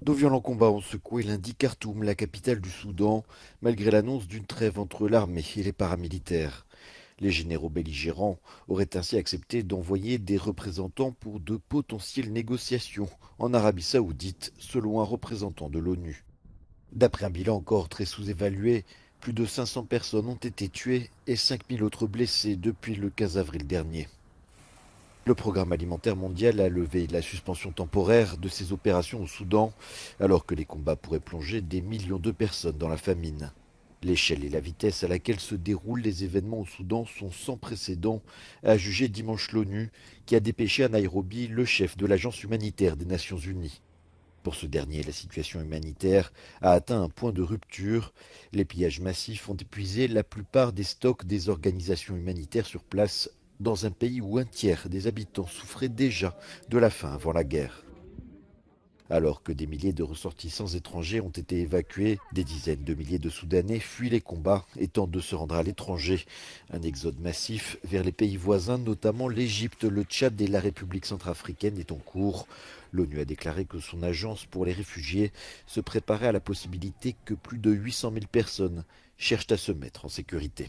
De violents combats ont secoué lundi Khartoum, la capitale du Soudan, malgré l'annonce d'une trêve entre l'armée et les paramilitaires. Les généraux belligérants auraient ainsi accepté d'envoyer des représentants pour de potentielles négociations en Arabie saoudite, selon un représentant de l'ONU. D'après un bilan encore très sous-évalué, plus de 500 personnes ont été tuées et 5000 autres blessées depuis le 15 avril dernier. Le Programme alimentaire mondial a levé la suspension temporaire de ses opérations au Soudan, alors que les combats pourraient plonger des millions de personnes dans la famine. L'échelle et la vitesse à laquelle se déroulent les événements au Soudan sont sans précédent, a jugé dimanche l'ONU, qui a dépêché à Nairobi le chef de l'Agence humanitaire des Nations Unies. Pour ce dernier, la situation humanitaire a atteint un point de rupture. Les pillages massifs ont épuisé la plupart des stocks des organisations humanitaires sur place dans un pays où un tiers des habitants souffraient déjà de la faim avant la guerre. Alors que des milliers de ressortissants étrangers ont été évacués, des dizaines de milliers de Soudanais fuient les combats et tentent de se rendre à l'étranger. Un exode massif vers les pays voisins, notamment l'Égypte, le Tchad et la République centrafricaine, est en cours. L'ONU a déclaré que son agence pour les réfugiés se préparait à la possibilité que plus de 800 000 personnes cherchent à se mettre en sécurité.